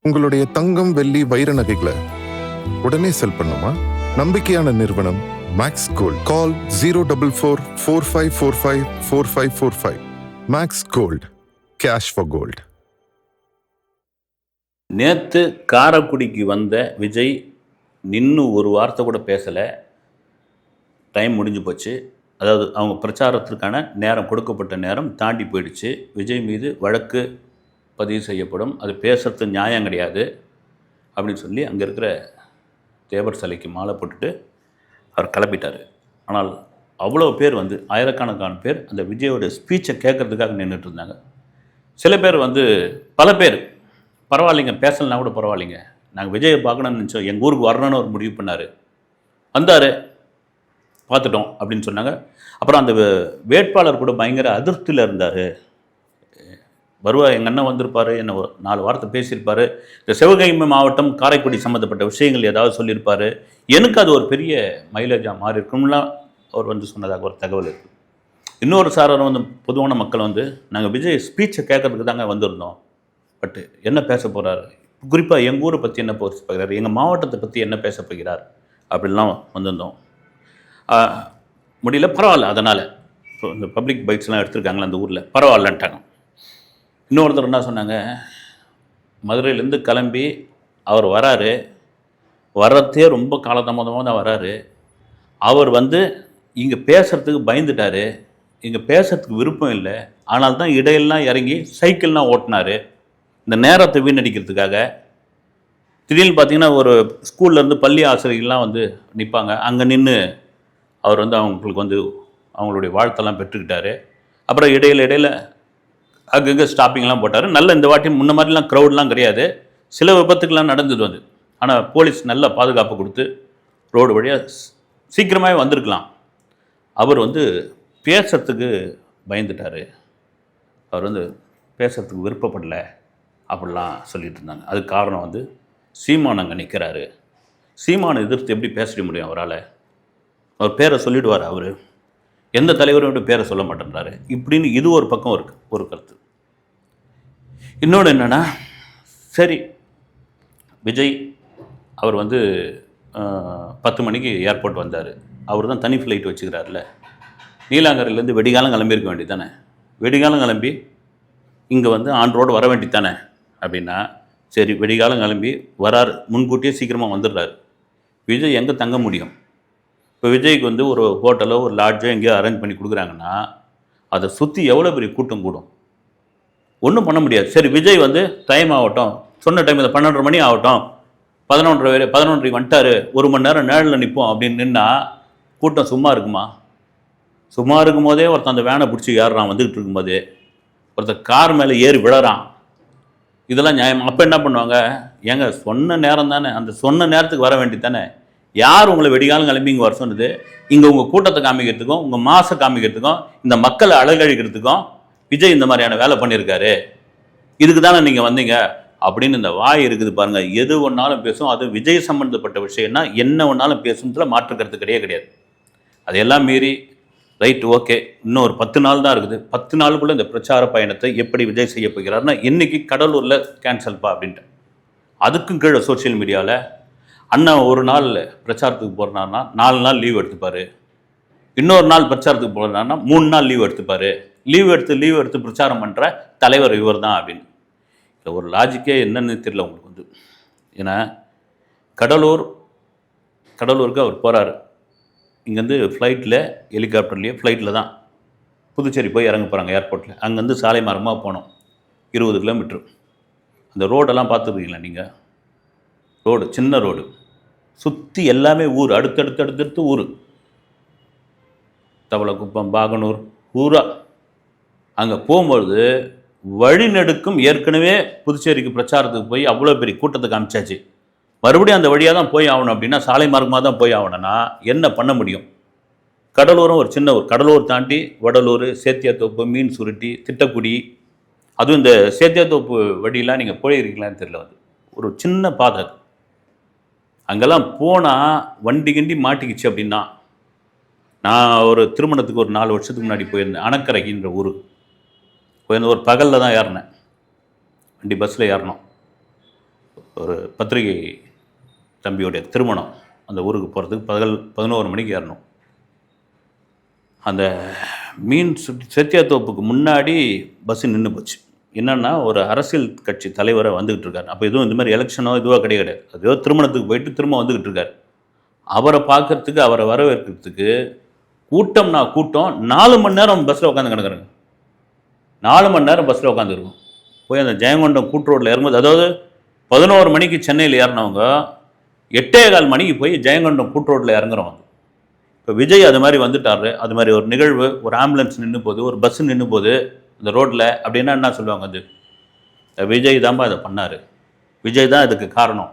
உங்களுடைய தங்கம், வெள்ளி, வைர நகைகளை உடனே செல் பண்ணுமா? நம்பிக்கையான நிறுவனம் Max Gold. Call 04445454545. Max Gold, cash for gold. நேற்று காரைக்குடிக்கு வந்த விஜய் நின்று ஒரு வார்த்தை கூட பேசலை. டைம் முடிஞ்சு போச்சு. அதாவது அவங்க பிரச்சாரத்திற்கான நேரம், கொடுக்கப்பட்ட நேரம் தாண்டி போயிடுச்சு. விஜய் மீது வழக்கு பதிவு செய்யப்படும், அது பேசுறது நியாயம் கிடையாது அப்படின்னு சொல்லி அங்கே இருக்கிற தேவர் சிலைக்கு மாலை போட்டுட்டு அவர் கிளப்பிட்டார். ஆனால் அவ்வளோ பேர் ஆயிரக்கணக்கான பேர் அந்த விஜயோட ஸ்பீச்சை கேட்குறதுக்காக நின்றுட்டு இருந்தாங்க. சில பேர் பல பேர் பரவாயில்லைங்க, பேசலைன்னா கூட பரவாயில்லைங்க, நாங்கள் விஜயை பார்க்கணும்னு நினச்சோம், எங்கள் ஊருக்கு வரணும்னு ஒரு முடிவு பண்ணார், வந்தார், பார்த்துட்டோம் அப்படின்னு சொன்னாங்க. அப்புறம் அந்த வேட்பாளர் கூட பயங்கர அதிருப்தியில் இருந்தார். வருவார், எங்கள் அண்ணன் வந்திருப்பார், என்ன 4 வார்த்தை பேசியிருப்பார், இந்த சிவகங்கை மாவட்டம் காரைக்குடி சம்மந்தப்பட்ட விஷயங்கள் ஏதாவது சொல்லியிருப்பார், எனக்கு அது ஒரு பெரிய மைலேஜாக மாறி இருக்கும்லாம் அவர் சொன்னதாக ஒரு தகவல் இருக்குது. இன்னொரு சாரார் பொதுவான மக்கள் நாங்கள் விஜய் ஸ்பீச்சை கேட்கறதுக்கு தாங்க வந்திருந்தோம், பட்டு என்ன பேச போகிறார், குறிப்பாக எங்கள் ஊரை பற்றி என்ன பேச போகிறார், எங்கள் மாவட்டத்தை பற்றி என்ன பேச போகிறார் அப்படின்லாம் வந்திருந்தோம். முடியல, பரவாயில்ல, அதனால் இப்போ இந்த பப்ளிக் பைக்ஸ்லாம் எடுத்துருக்காங்களா அந்த ஊரில், பரவாயில்லன்ட்டாங்க. இன்னொருத்தர் என்ன சொன்னாங்க, மதுரையிலேருந்து கிளம்பி அவர் வராரு, வர்றதே ரொம்ப காலதாமதமாக தான் வராரு, அவர் இங்கே பேசுகிறதுக்கு பயந்துட்டார், இங்கே பேசுகிறதுக்கு விருப்பம் இல்லை, ஆனால் தான் இடையெல்லாம் இறங்கி சைக்கிள்லாம் ஓட்டினார் இந்த நேரத்தை வீணடிக்கிறதுக்காக. திடீர்னு பார்த்தீங்கன்னா ஒரு ஸ்கூல்லேருந்து பள்ளி ஆசிரியர்கள்லாம் நிற்பாங்க, அங்கே நின்று அவர் அவங்களுக்கு அவங்களுடைய வாழ்த்தெல்லாம் பெற்றுக்கிட்டார். அப்புறம் இடையில அங்கங்கே ஸ்டாப்பிங்லாம் போட்டார். நல்ல இந்த வாட்டி முன்ன மாதிரிலாம் க்ரௌட்லாம் கிடையாது, சில விபத்துக்கெலாம் நடந்தது ஆனால் போலீஸ் நல்ல பாதுகாப்பு கொடுத்து ரோடு வழியாக சீக்கிரமாகவே வந்திருக்கலாம். அவர் பேசுகிறதுக்கு பயந்துட்டார், அவர் பேசுகிறதுக்கு விருப்பப்படலை அப்படிலாம் சொல்லிட்டு இருந்தாங்க. அதுக்கு காரணம் சீமான் அங்கே நிற்கிறாரு, சீமானை எதிர்த்து எப்படி பேச முடியும் அவரால், அவர் பேரை சொல்லிவிடுவார், அவர் எந்த தலைவரோட பேரை சொல்ல மாட்டேன்றாரு இப்படின்னு இது ஒரு பக்கம் இருக்குது ஒரு கருத்து. இன்னொன்று என்னென்னா, சரி விஜய் அவர் 10 மணிக்கு ஏர்போர்ட் வந்தார், அவர் தான் தனி ஃப்ளைட் வச்சுக்கிறாருல, நீலாங்கரையிலேருந்து வெடிகாலம் கிளம்பியிருக்க வேண்டியது தானே, வெடிகாலம் கிளம்பி இங்கே ஆன் ரோடு வர வேண்டியது தானே அப்படின்னா, சரி வெடிகாலம் கிளம்பி வரார், முன்கூட்டியே சீக்கிரமாக வந்துடுறாரு, விஜய் எங்கே தங்க முடியும்? இப்போ விஜய்க்கு ஒரு ஹோட்டலோ ஒரு லாட்ஜோ எங்கேயோ அரேஞ்ச் பண்ணி கொடுக்குறாங்கன்னா அதை சுற்றி எவ்வளோ பெரிய கூட்டம் கூடும், ஒன்றும் பண்ண முடியாது. சரி விஜய் டைம் ஆகட்டும், சொன்ன டைம் 12:30 மணி ஆகட்டும், 11:30 வந்துட்டார், 1 மணி நேரம் நேரில் நிற்போம் அப்படின்னு நின்னால் கூட்டம் சும்மா இருக்குமா? சும்மா இருக்கும் போதே ஒருத்தன் அந்த வேனை பிடிச்சி ஏறுறான், வந்துக்கிட்டு இருக்கும்போதே ஒருத்தர் கார் மேலே ஏறி விழறான், இதெல்லாம் நியாயம்? அப்போ என்ன பண்ணுவாங்க, ஏங்க சொன்ன நேரம் தானே, அந்த சொன்ன நேரத்துக்கு வர வேண்டியது தானே, யார் உங்களை வெடிகாலம் கிளம்பி இங்கே வர சொன்னது? இங்கே உங்கள் கூட்டத்தை காமிக்கிறதுக்கும் உங்கள் மாசை காமிக்கிறதுக்கும் இந்த மக்களை அழகழிக்கிறதுக்கும் விஜய் இந்த மாதிரியான வேலை பண்ணியிருக்காரு, இதுக்கு தானே நீங்கள் வந்தீங்க அப்படின்னு இந்த வாய் இருக்குது பாருங்கள், எது ஒன்றாலும் பேசும். அது விஜய் சம்மந்தப்பட்ட விஷயம்னா என்ன ஒன்றாலும் பேசுறதுல மாற்றுக்கிறது கிடையாது. அதையெல்லாம் மீறி ரைட், ஓகே, இன்னும் ஒரு 10 நாள் தான் இருக்குது, 10 நாளுக்குள்ளே இந்த பிரச்சார பயணத்தை எப்படி விஜய் செய்ய போகிறாருன்னா, இன்றைக்கி கடலூரில் கேன்சல்ப்பா அப்படின்ட்டு, அதுக்கும் கீழே சோசியல் மீடியாவில் அண்ணன் ஒரு நாள் பிரச்சாரத்துக்கு போகிறாருன்னா 4 நாள் லீவ் எடுத்துப்பார், இன்னொரு நாள் பிரச்சாரத்துக்கு போகிறாருன்னா 3 நாள் லீவ் எடுத்துப்பார், லீவ் எடுத்து பிரச்சாரம் பண்ணுற தலைவர் இவர் தான் அப்படின்னு. இல்லை ஒரு லாஜிக்கே என்னன்னு தெரியல உங்களுக்கு. ஏன்னா கடலூருக்கு அவர் போகிறாரு, இங்கேருந்து ஃப்ளைட்டில் ஹெலிகாப்டர்லேயே ஃப்ளைட்டில் தான் புதுச்சேரி போய் இறங்க போகிறாங்க ஏர்போர்ட்டில். அங்கேருந்து சாலை மார்க்கமாக போனோம் 20 கிலோமீட்டர். அந்த ரோடெல்லாம் பார்த்துருக்கீங்களா நீங்கள்? ரோடு சின்ன ரோடு, சுற்றி எல்லாமே ஊர், அடுத்தடுத்து ஊர், தவளக்குப்பம், பாகனூர், ஊரா. அங்கே போகும்பொழுது வழிநெடுக்கும் ஏற்கனவே புதுச்சேரிக்கு பிரச்சாரத்துக்கு போய் அவ்வளோ பெரிய கூட்டத்தை காமிச்சாச்சு, மறுபடியும் அந்த வழியாக தான் போய் ஆகணும் அப்படின்னா, சாலை மார்க்கமாக தான் போய் ஆகணும்னா என்ன பண்ண முடியும்? கடலூரும் ஒரு சின்ன ஊர், கடலூர் தாண்டி வடலூர், சேத்தியாத்தோப்பு, மீன் சுருட்டி, திட்டக்குடி, அதுவும் இந்த சேத்தியாத்தோப்பு வழியெலாம் நீங்கள் போயிருக்கீங்களான்னு தெரியல, ஒரு சின்ன பாதை, அங்கெல்லாம் போனால் வண்டி கிண்டி மாட்டிக்கிச்சு அப்படின்னா. நான் ஒரு திருமணத்துக்கு ஒரு 4 வருஷத்துக்கு முன்னாடி போயிருந்தேன், அணக்கரைக்கின்ற ஊருக்கு போயிருந்த, ஒரு பகலில் தான் ஏறினேன், வண்டி பஸ்ஸில் ஏறினோம். ஒரு பத்திரிகை தம்பியோடைய திருமணம், அந்த ஊருக்கு போகிறதுக்கு 11 மணிக்கு ஏறணும். அந்த மீன் செத்தியாத்தோப்புக்கு முன்னாடி பஸ்ஸு நின்று போச்சு. என்னென்னா ஒரு அரசியல் கட்சி தலைவரை வந்துக்கிட்டு இருக்கார். அப்போ எதுவும் இந்த மாதிரி எலெக்ஷனோ இதுவோ கிடையாது. அதோ திருமணத்துக்கு போயிட்டு திரும்ப வந்துக்கிட்டு இருக்கார். அவரை பார்க்கறதுக்கு, அவரை வரவேற்கிறதுக்கு கூட்டம்னா கூட்டம் 4 மணி நேரம் பஸ்ஸில் உட்காந்து கிடக்குறாங்க. 4 மணி நேரம் பஸ்ஸில் உட்காந்துருக்கும். போய் அந்த ஜெயங்கொண்டம் கூட்டுரோட்டில் இறங்கும்போது, அதாவது 11 மணிக்கு சென்னையில் ஏறினவங்க 8:15 மணிக்கு போய் ஜெயங்கொண்டம் கூட்டுரோட்டில் இறங்குறவங்க. இப்போ விஜய் அது மாதிரி வந்துட்டாரு. அது மாதிரி ஒரு நிகழ்வு, ஒரு ஆம்புலன்ஸ் நின்று போகுது, ஒரு பஸ்ஸு நின்று போகுது இந்த ரோட்டில் அப்படின்னா என்ன சொல்லுவாங்க? அது விஜய் தான்ப்பா இதை பண்ணார், விஜய் தான் இதுக்கு காரணம்,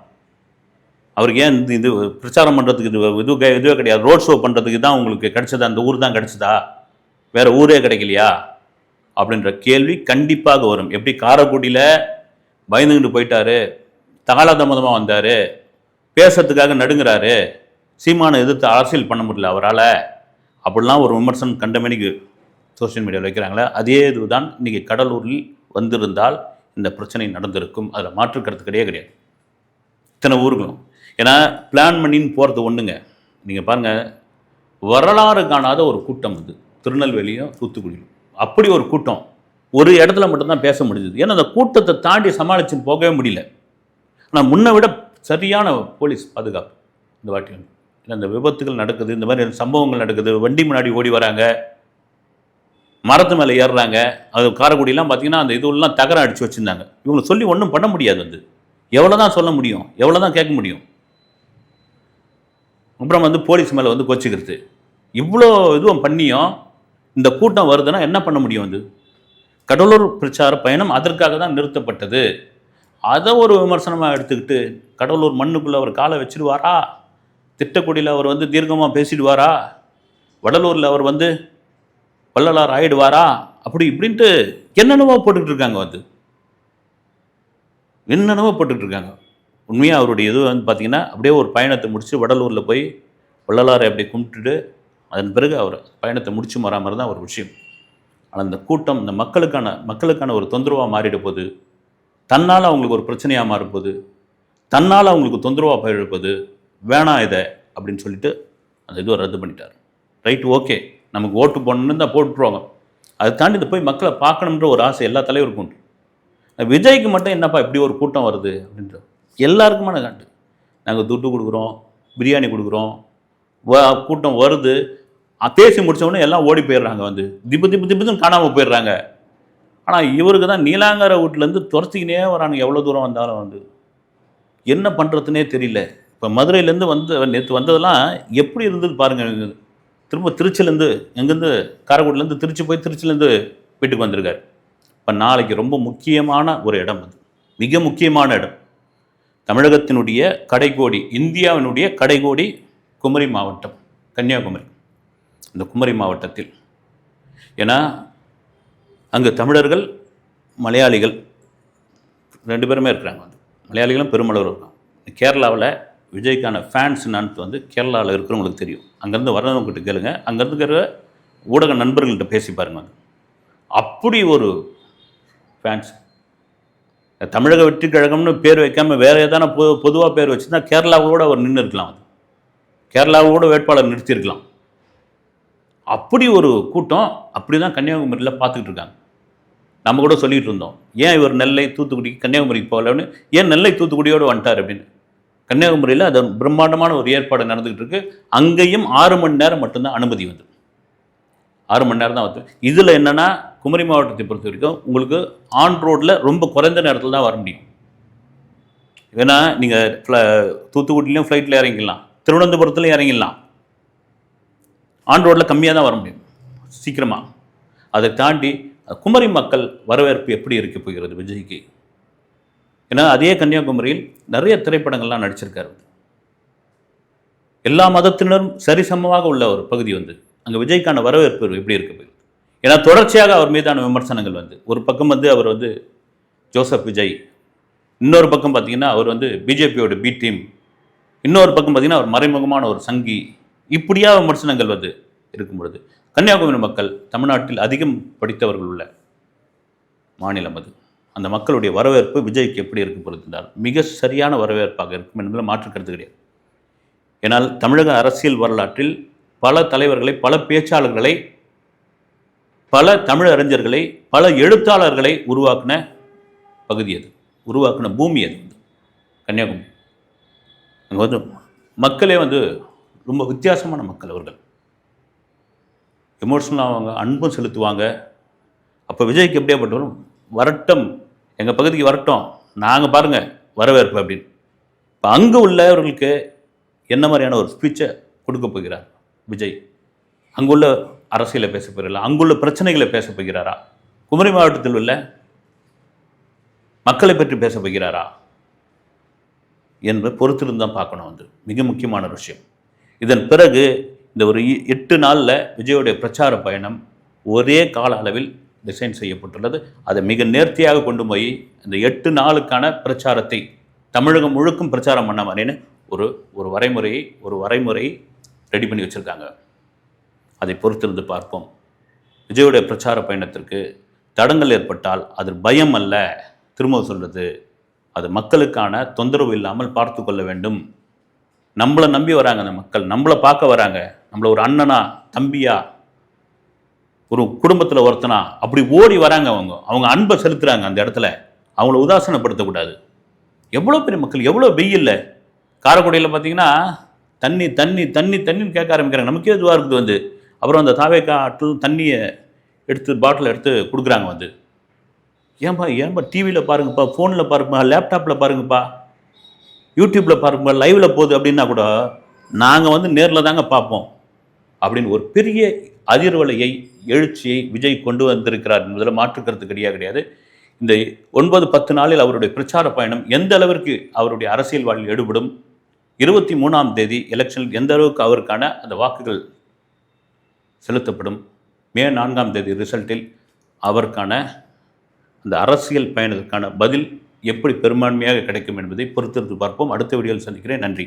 அவருக்கு ஏன் இது பிரச்சாரம் பண்ணுறதுக்கு இதுவே கிடையாது, ரோட் ஷோ பண்ணுறதுக்கு தான் உங்களுக்கு கிடைச்சதா, அந்த ஊர் தான் கிடைச்சதா, வேறு ஊரே கிடைக்கலையா அப்படின்ற கேள்வி கண்டிப்பாக வரும். எப்படி காரைக்குடியில் பயந்துக்கிட்டு போயிட்டாரு, தாமதமாக வந்தார், பேசுறதுக்காக நடுங்கிறாரு, சீமானை எதிர்த்து அரசியல் பண்ண முடியல அவரால், அப்படிலாம் ஒரு விமர்சனம் கண்டமணிக்கு சோஷியல் மீடியாவில் வைக்கிறாங்களே, அதே இதுதான் இன்றைக்கி கடலூரில் வந்திருந்தால் இந்த பிரச்சனை நடந்திருக்கும். அதில் மாற்று கருத்து கிடையாது. இத்தனை ஊர்களும் ஏன்னா பிளான் பண்ணின்னு போகிறது ஒன்றுங்க. நீங்கள் பாருங்கள், வரலாறு காணாத ஒரு கூட்டம் இது திருநெல்வேலியும் தூத்துக்குடியும். அப்படி ஒரு கூட்டம் ஒரு இடத்துல மட்டும்தான் பேச முடிஞ்சது. ஏன்னா அந்த கூட்டத்தை தாண்டி சமாளிச்சுன்னு போகவே முடியல. ஆனால் முன்னை விட சரியான போலீஸ் பாதுகாப்பு இந்த வாட்டி வந்து. ஏன்னா இந்த விபத்துகள் நடக்குது, இந்த மாதிரி சம்பவங்கள் நடக்குது, வண்டி முன்னாடி ஓடி வராங்க, மரத்து மேலே ஏறுறாங்க. அது காரைக்குடியெலாம் பார்த்தீங்கன்னா அந்த இதுவெல்லாம் தகரம் அடித்து வச்சுருந்தாங்க. இவங்களை சொல்லி ஒன்றும் பண்ண முடியாது. வந்து எவ்வளோ தான் சொல்ல முடியும், எவ்வளோ தான் கேட்க முடியும். அப்புறம் வந்து போலீஸ் மேலே வந்து கோச்சிக்கிறது. இவ்வளோ இதுவும் பண்ணியும் இந்த கூட்டம் வருதுன்னா என்ன பண்ண முடியும்? வந்து கடலூர் பிரச்சார பயணம் அதற்காக தான் நிறுத்தப்பட்டது. அதை ஒரு விமர்சனமாக எடுத்துக்கிட்டு கடலூர் மண்ணுக்குள்ளே அவர் காலை வச்சுடுவாரா, திட்டக்குடியில் அவர் வந்து தீர்க்கமாக பேசிடுவாரா, வடலூரில் அவர் வந்து வள்ளலார் ஆயிடுவாரா, அப்படி இப்படின்ட்டு என்னென்னவோ போட்டுக்கிட்டு இருக்காங்க. வந்து என்னென்னவோ போட்டுக்கிட்டு இருக்காங்க. உண்மையாக அவருடைய இது வந்து பார்த்திங்கன்னா அப்படியே ஒரு பயணத்தை முடித்து வடலூரில் போய் வள்ளலாரை அப்படி கும்பிட்டுட்டு அதன் பிறகு அவர் பயணத்தை முடிச்சு வரா மாதிரி தான் ஒரு விஷயம். ஆனால் இந்த கூட்டம் இந்த மக்களுக்கான ஒரு தொந்தரவாக மாறிட போகுது, தன்னால் அவங்களுக்கு ஒரு பிரச்சனையாக மாறும்போது, தன்னால் அவங்களுக்கு தொந்தரவாக போயிடுப்போது, வேணாம் இதை அப்படின்னு சொல்லிட்டு அந்த இதுவை ரத்து பண்ணிட்டார். ரைட்டு, ஓகே, நமக்கு ஓட்டு போடணுன்னு தான் போட்டுருவாங்க. அதை தாண்டி இதை போய் மக்களை பார்க்கணுன்ற ஒரு ஆசை எல்லா தலைவருக்கும் உண்டு. விஜய்க்கு மட்டும் என்னப்பா இப்படி ஒரு கூட்டம் வருது அப்படின்ற எல்லாருக்குமான காட்டு. நாங்கள் துட்டு கொடுக்குறோம், பிரியாணி கொடுக்குறோம், கூட்டம் வருது, பேசி முடித்தவொடனே எல்லாம் ஓடி போயிடுறாங்க. வந்து திப்புன்னு காணாமல் போயிடுறாங்க. ஆனால் இவருக்கு தான் நீலாங்கரை வீட்டிலேருந்து துரத்திக்கினே வரானுங்க. எவ்வளோ தூரம் வந்தாலும் வந்து என்ன பண்ணுறதுனே தெரியல. இப்போ மதுரையிலேருந்து நேற்று வந்ததெல்லாம் எப்படி இருந்தது பாருங்கள். திரும்ப திருச்சிலேருந்து, எங்கேருந்து காரைக்குடிலேருந்து திருச்சி போய் திருச்சிலேருந்து வீட்டுக்கு வந்திருக்காரு. இப்போ நாளைக்கு ரொம்ப முக்கியமான ஒரு இடம், அது மிக முக்கியமான இடம். தமிழகத்தினுடைய கடைக்கோடி, இந்தியாவினுடைய கடைக்கோடி குமரி மாவட்டம், கன்னியாகுமரி. இந்த குமரி மாவட்டத்தில் ஏன்னா அங்கே தமிழர்கள் மலையாளிகள் 2 பேருமே இருக்கிறாங்க. வந்து மலையாளிகளும் பெருமளவு இருக்காங்க. கேரளாவில் விஜய்க்கான ஃபேன்ஸ் என்னான்னு வந்து கேரளாவில் இருக்கிறவங்களுக்கு தெரியும். அங்கேருந்து வர்றவங்ககிட்ட கேளுங்க, அங்கேருந்து இருக்கிற ஊடக நண்பர்கள்ட்ட பேசி பாருங்க. அப்படி ஒரு ஃபேன்ஸ். தமிழக வெற்றி கழகம்னு பேர் வைக்காமல் வேறு எதான பொதுவாக பேர் வச்சுருந்தா கேரளாவோடு அவர் நின்று இருக்கலாம். அது கேரளாவோட வேட்பாளர் நிறுத்தியிருக்கலாம். அப்படி ஒரு கூட்டம் அப்படி தான் கன்னியாகுமரியில் பார்த்துக்கிட்டு இருக்காங்க. நம்ம கூட சொல்லிகிட்டு இருந்தோம், ஏன் இவர் நெல்லை தூத்துக்குடிக்கு கன்னியாகுமரிக்கு போகலன்னு, ஏன் நெல்லை தூத்துக்குடியோடு வந்துட்டார் அப்படின்னு. கன்னியாகுமரியில் அது பிரம்மாண்டமான ஒரு ஏற்பாடு நடந்துக்கிட்டு இருக்கு. அங்கேயும் 6 மணி நேரம் மட்டும்தான் அனுமதி வந்து, 6 மணி நேரம் தான் வந்து. இதில் என்னென்னா குமரி மாவட்டத்தை பொறுத்த வரைக்கும் உங்களுக்கு ஆன் ரோட்டில் ரொம்ப குறைந்த நேரத்தில் தான் வர முடியும். ஏன்னா நீங்கள் தூத்துக்குடியிலையும் ஃப்ளைட்டில் இறங்கிடலாம், திருவனந்தபுரத்துலையும் இறங்கிடலாம். ஆன் ரோட்டில் கம்மியாக தான் வர முடியும் சீக்கிரமாக. அதை தாண்டி குமரி மக்கள் வரவேற்பு எப்படி இருக்க போகிறது விஜய்க்கு? ஏன்னா அதே கன்னியாகுமரியில் நிறைய திரைப்படங்கள்லாம் நடிச்சிருக்காரு. எல்லா மதத்தினரும் சரிசமமாக உள்ள ஒரு பகுதி வந்து அங்கே விஜய்க்கான வரவேற்பு எப்படி இருக்க போகுது? ஏன்னா தொடர்ச்சியாக அவர் மீதான விமர்சனங்கள் வந்து, ஒரு பக்கம் வந்து அவர் வந்து ஜோசப் விஜய், இன்னொரு பக்கம் பார்த்தீங்கன்னா அவர் வந்து பிஜேபியோட பி டீம், இன்னொரு பக்கம் பார்த்தீங்கன்னா அவர் மறைமுகமான ஒரு சங்கி, இப்படியா விமர்சனங்கள் வந்து இருக்கும் பொழுது கன்னியாகுமரி மக்கள் தமிழ்நாட்டில் அதிகம் படித்தவர்கள் உள்ள மாநிலம் அது. அந்த மக்களுடைய வரவேற்பு விஜய்க்கு எப்படி இருக்கு பொறுத்திருந்தால் மிக சரியான வரவேற்பாக இருக்கும் என்பதில் மாற்று கருத்து கிடையாது. ஏன்னால் தமிழக அரசியல் வரலாற்றில் பல தலைவர்களை, பல பேச்சாளர்களை, பல தமிழ் அறிஞர்களை, பல எழுத்தாளர்களை உருவாக்கின பகுதி அது, உருவாக்கின பூமி அது கன்னியாகுமரி. அங்கே வந்து மக்களே வந்து ரொம்ப வித்தியாசமான மக்கள். அவர்கள் எமோஷனலாக அவங்க அன்பும் செலுத்துவாங்க. அப்போ விஜய்க்கு எப்படியாப்பட்டவரும் வரட்டும், எங்கள் பகுதிக்கு வரட்டும், நாங்கள் பாருங்கள் வரவேற்பு அப்படின்னு. இப்போ அங்கே உள்ளவர்களுக்கு என்ன மாதிரியான ஒரு ஸ்பீச்சை கொடுக்க போகிறார் விஜய்? அங்குள்ள அரசியலை பேச போகிறாரா? அங்குள்ள பிரச்சனைகளை பேச போகிறாரா? குமரி மாவட்டத்தில் உள்ள மக்களை பற்றி பேச போகிறாரா என்று பொறுத்திருந்து தான் பார்க்கணும். வந்து மிக முக்கியமான விஷயம். இதன் பிறகு இந்த ஒரு 8 நாளில் விஜயோடைய பிரச்சார பயணம் ஒரே கால அளவில் டிசைன் செய்யப்பட்டுள்ளது. அதை மிக நேர்த்தியாக கொண்டு போய் இந்த 8 நாளுக்கான பிரச்சாரத்தை தமிழகம் முழுக்கும் பிரச்சாரம் பண்ண மாதிரின்னு ஒரு வரைமுறையை ரெடி பண்ணி வச்சுருக்காங்க. அதை பொறுத்திருந்து பார்ப்போம். விஜயோடைய பிரச்சார பயணத்திற்கு தடங்கள் ஏற்பட்டால் அது பயம் அல்ல, திரும்ப சொல்கிறது, அது மக்களுக்கான தொந்தரவு இல்லாமல் பார்த்து கொள்ள வேண்டும். நம்மளை நம்பி வராங்க அந்த மக்கள், நம்மளை பார்க்க வராங்க, நம்மளை ஒரு அண்ணனா, தம்பியா, ஒரு குடும்பத்தில் ஒருத்தனா அப்படி ஓடி வராங்க. அவங்க அன்பை செலுத்துகிறாங்க அந்த இடத்துல. அவங்கள உதாசனப்படுத்தக்கூடாது. எவ்வளோ பெரிய மக்கள், எவ்வளோ வெயில்ல. காரைக்குடியில் பார்த்தீங்கன்னா தண்ணி தண்ணி தண்ணி தண்ணின்னு கேட்க ஆரம்பிக்கிறாங்க. நமக்கே இதுவாக இருக்குது வந்து. அப்புறம் அந்த தாவேக்கா ஆட்டில் தண்ணியை எடுத்து பாட்டில் எடுத்து கொடுக்குறாங்க வந்து. ஏன்பா டிவியில் பாருங்கப்பா, ஃபோனில் பாருங்கப்பா, லேப்டாப்பில் பாருங்கப்பா, யூடியூப்பில் பாருங்கப்பா, லைவில் போகுது அப்படின்னா கூட நாங்கள் வந்து நேரில் தாங்க பார்ப்போம் அப்படின்னு ஒரு பெரிய அதிர்வலையை, எழுச்சியை விஜய் கொண்டு வந்திருக்கிறார் என்பதில் மாற்று கருத்து கிடையாது. இந்த 9-10 நாளில் அவருடைய பிரச்சார பயணம் எந்த அளவிற்கு அவருடைய அரசியல் வாழ்வில் ஈடுபடும், 23ஆம் தேதி எலெக்ஷனில் எந்த அளவுக்கு அவருக்கான அந்த வாக்குகள் செலுத்தப்படும், மே 4ஆம் தேதி ரிசல்ட்டில் அவருக்கான அந்த அரசியல் பயணத்திற்கான பதில் எப்படி பெரும்பான்மையாக கிடைக்கும் என்பதை பொறுத்திருந்து பார்ப்போம். அடுத்த வீடியோவில் சந்திக்கிறேன். நன்றி.